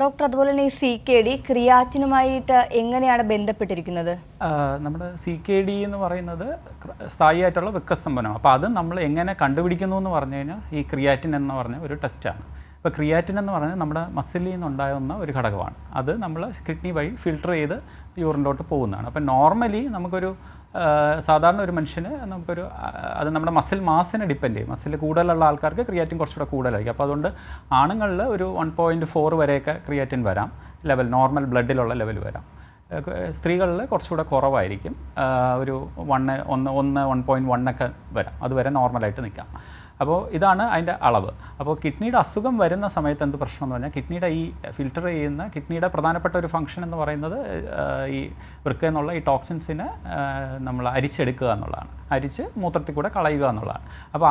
Doctor, അതുപോലെ തന്നെ ഈ CKD ക്രിയാറ്റിനുമായിട്ട് എങ്ങനെയാണ് ബന്ധപ്പെട്ടിരിക്കുന്നത്? നമ്മുടെ CKD എന്ന് പറയുന്നത് സ്ഥായിയായിട്ടുള്ള വൃക്കസ്തംഭനം. അപ്പോൾ അത് നമ്മൾ എങ്ങനെ കണ്ടുപിടിക്കുന്നു എന്ന് പറഞ്ഞു കഴിഞ്ഞാൽ ഈ ക്രിയാറ്റിൻ എന്ന് പറഞ്ഞ ഒരു ടെസ്റ്റാണ്. ഇപ്പോൾ ക്രിയാറ്റിൻ എന്ന് പറഞ്ഞാൽ നമ്മുടെ മസിലിൽ നിന്നുണ്ടാകുന്ന ഒരു ഘടകമാണ്. അത് നമ്മൾ കിഡ്നി വഴി ഫിൽട്ടർ ചെയ്ത് യൂറിനിലോട്ട് പോകുന്നതാണ്. അപ്പോൾ നോർമലി നമുക്കൊരു സാധാരണ ഒരു മനുഷ്യന് അത് നമ്മുടെ മസിൽ മാസിനെ ഡിപ്പെൻഡ് ചെയ്യും. മസിൽ കൂടുതലുള്ള ആൾക്കാർക്ക് ക്രിയാറ്റിൻ കുറച്ചുകൂടെ കൂടുതലായിരിക്കും. അപ്പോൾ അതുകൊണ്ട് ആണുങ്ങളിൽ ഒരു 1.4 വരെയൊക്കെ ക്രിയാറ്റിൻ വരാം, നോർമൽ ബ്ലഡിലുള്ള ലെവൽ വരാം. സ്ത്രീകളിൽ കുറച്ചുകൂടെ കുറവായിരിക്കും, ഒരു 1.1 ഒക്കെ വരാം. അതുവരെ നോർമലായിട്ട് നിൽക്കാം. അപ്പോൾ ഇതാണ് അതിൻ്റെ അളവ്. അപ്പോൾ കിഡ്നിയുടെ അസുഖം വരുന്ന സമയത്ത് എന്ത് പ്രശ്നം എന്ന് പറഞ്ഞാൽ കിഡ്നിയുടെ ഈ ഫിൽറ്റർ ചെയ്യുന്ന കിഡ്നിയുടെ പ്രധാനപ്പെട്ട ഒരു ഫംഗ്ഷൻ എന്ന് പറയുന്നത് ഈ വൃക്കയിൽ നിന്നുള്ള ഈ ടോക്സിൻസിനെ നമ്മൾ അരിച്ചെടുക്കുക എന്നുള്ളതാണ്. അരിച്ച് മൂത്രത്തിൽ കൂടെ കളയുക എന്നുള്ളതാണ്. അപ്പോൾ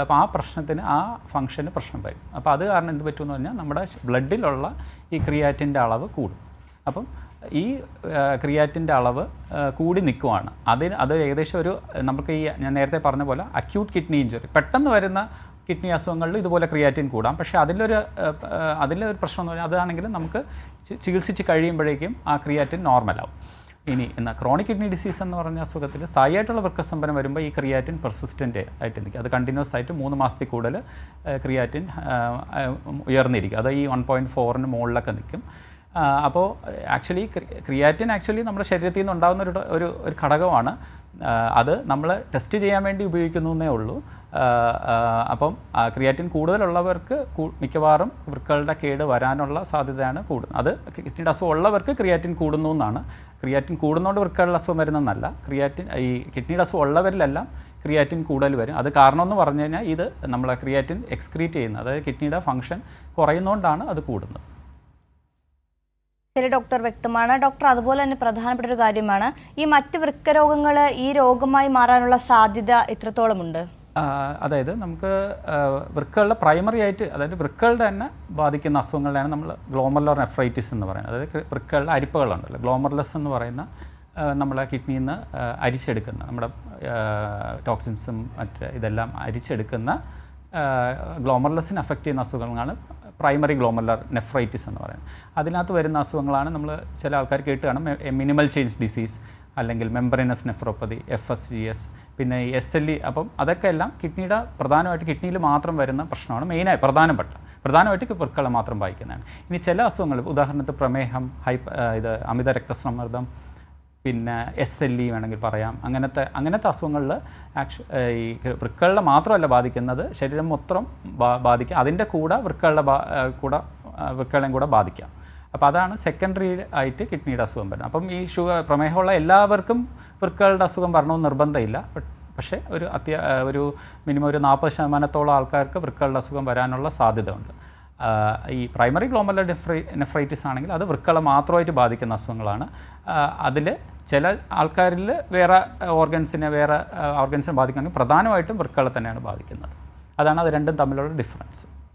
അപ്പോൾ ആ പ്രശ്നത്തിന് ആ ഫംഗ്ഷന് പ്രശ്നം വരും. അപ്പോൾ അത് കാരണം എന്ത് പറ്റുമെന്ന് പറഞ്ഞാൽ നമ്മുടെ ബ്ലഡിലുള്ള ഈ ക്രിയാറ്റിൻ്റെ അളവ് കൂടും. അപ്പം ഈ ക്രിയാറ്റിൻ്റെ അളവ് കൂടി നിൽക്കുവാണ്. അത് ഏകദേശം നമുക്ക് ഞാൻ നേരത്തെ പറഞ്ഞ പോലെ അക്യൂട്ട് കിഡ്നി ഇഞ്ചുറി, പെട്ടെന്ന് വരുന്ന കിഡ്നി അസുഖങ്ങളിൽ ഇതുപോലെ ക്രിയാറ്റിൻ കൂടാം. പക്ഷേ അതിലൊരു പ്രശ്നം എന്ന് പറഞ്ഞാൽ അതാണെങ്കിൽ നമുക്ക് ചികിത്സിച്ച് കഴിയുമ്പോഴേക്കും ആ ക്രിയാറ്റിൻ നോർമലാവും. എന്നാൽ ക്രോണിക് കിഡ്നി ഡിസീസ് എന്ന് പറഞ്ഞ അസുഖത്തിൽ സ്ഥായിയായിട്ടുള്ള വൃക്കസ്തംഭനം വരുമ്പോൾ ഈ ക്രിയാറ്റിൻ പെർസിസ്റ്റൻ്റ് ആയിട്ട് നിൽക്കും. അത് കണ്ടിന്യൂസ് ആയിട്ട് 3 മാസത്തിൽ കൂടുതൽ ക്രിയാറ്റിൻ ഉയർന്നിരിക്കും. അത് ഈ 1.4 മുകളിലൊക്കെ നിൽക്കും. അപ്പോൾ ക്രിയാറ്റിൻ നമ്മുടെ ശരീരത്തിൽ നിന്ന് ഉണ്ടാകുന്ന ഒരു ഘടകമാണ്. അത് നമ്മൾ ടെസ്റ്റ് ചെയ്യാൻ വേണ്ടി ഉപയോഗിക്കുന്നേ ഉള്ളൂ. അപ്പം ക്രിയാറ്റിൻ കൂടുതലുള്ളവർക്ക് മിക്കവാറും വൃക്കകളുടെ കേട് വരാനുള്ള സാധ്യതയാണ് കൂടുന്നത്. അത് കിഡ്നിയുടെ അസുഖം ഉള്ളവർക്ക് ക്രിയാറ്റിൻ കൂടുന്നു എന്നാണ്. ക്രിയാറ്റിൻ കൂടുന്നതുകൊണ്ട് വൃക്കകളുടെ അസുഖം വരുന്നതെന്നല്ല. ഈ കിഡ്നിയുടെ അസുഖം ഉള്ളവരിലെല്ലാം ക്രിയാറ്റിൻ കൂടുതൽ വരും. അത് കാരണമെന്ന് പറഞ്ഞു കഴിഞ്ഞാൽ ഇത് നമ്മളെ ക്രിയാറ്റിൻ എക്സ്ക്രീറ്റ് ചെയ്യുന്നത്, അതായത് കിഡ്നിയുടെ ഫംഗ്ഷൻ കുറയുന്നതുകൊണ്ടാണ് അത് കൂടുന്നത്. ശരി ഡോക്ടർ, വ്യക്തമാണ്. ഡോക്ടർ, അതുപോലെ തന്നെ പ്രധാനപ്പെട്ട ഒരു കാര്യമാണ് ഈ മറ്റ് വൃക്കരോഗങ്ങൾ ഈ രോഗമായി മാറാനുള്ള സാധ്യത എത്രത്തോളമുണ്ട്? അതായത് നമുക്ക് വൃക്കകളുടെ പ്രൈമറി ആയിട്ട്, അതായത് വൃക്കകളുടെ തന്നെ ബാധിക്കുന്ന അസുഖങ്ങളാണ് നമ്മൾ ഗ്ലോമറുലർ നെഫ്രൈറ്റിസ് എന്ന് പറയുന്നത്. അതായത് വൃക്കകളുടെ അരിപ്പകളുണ്ടല്ലോ, ഗ്ലോമറുലസ് എന്ന് പറയുന്ന നമ്മളെ കിഡ്നിയിൽ നിന്ന് അരിച്ചെടുക്കുന്ന നമ്മുടെ ടോക്സിൻസും ഇതെല്ലാം അരിച്ചെടുക്കുന്ന ഗ്ലോമറുലസിനെ അഫക്റ്റ് ചെയ്യുന്ന അസുഖങ്ങളാണ് പ്രൈമറി ഗ്ലോമറുലർ നെഫ്രൈറ്റിസ് എന്ന് പറയുന്നത്. അതിനകത്ത് വരുന്ന അസുഖങ്ങളാണ് നമ്മൾ ചില ആൾക്കാർ കേട്ട് കാണും, മിനിമൽ ചേഞ്ച് ഡിസീസ്, അല്ലെങ്കിൽ മെംബ്രൈനസ് നെഫ്രോപ്പതി, FSGS, പിന്നെ ഈ SLE. അപ്പം അതൊക്കെ എല്ലാം പ്രധാനമായിട്ട് കിഡ്നിയിൽ മാത്രം വരുന്ന പ്രശ്നമാണ്. പ്രധാനമായിട്ട് വൃക്കകളെ മാത്രം ബാധിക്കുന്നതാണ്. ഇനി ചില അസുഖങ്ങൾ, ഉദാഹരണത്തിന് പ്രമേഹം, അമിത രക്തസമ്മർദ്ദം, പിന്നെ SLE വേണമെങ്കിൽ പറയാം. അങ്ങനത്തെ അസുഖങ്ങളിൽ ഈ വൃക്കകളെ മാത്രമല്ല ബാധിക്കുന്നത്, ശരീരം മൊത്തം ബാധിക്കാം. അതിൻ്റെ കൂടെ വൃക്കകളെയും കൂടെ ബാധിക്കാം. അപ്പോൾ അതാണ് സെക്കൻഡറി ആയിട്ട് കിഡ്നിയുടെ അസുഖം വരുന്നത്. അപ്പം ഈ പ്രമേഹമുള്ള എല്ലാവർക്കും വൃക്കകളുടെ അസുഖം വരണമെന്ന് നിർബന്ധമില്ല. പക്ഷേ ഒരു മിനിമം ഒരു 40% ആൾക്കാർക്ക് വൃക്കകളുടെ അസുഖം വരാനുള്ള സാധ്യത ഉണ്ട്. ഈ പ്രൈമറി ഗ്ലോമറുലർ നെഫ്രൈറ്റിസ് ആണെങ്കിൽ അത് വൃക്കകളെ മാത്രമായിട്ട് ബാധിക്കുന്ന അസുഖങ്ങളാണ്. അതിൽ ചില ആൾക്കാരിൽ വേറെ ഓർഗൻസിനെ ബാധിക്കുകയാണെങ്കിൽ പ്രധാനമായിട്ടും വൃക്കകളെ തന്നെയാണ് ബാധിക്കുന്നത്. അത് രണ്ടും തമ്മിലുള്ള ഡിഫറൻസ്.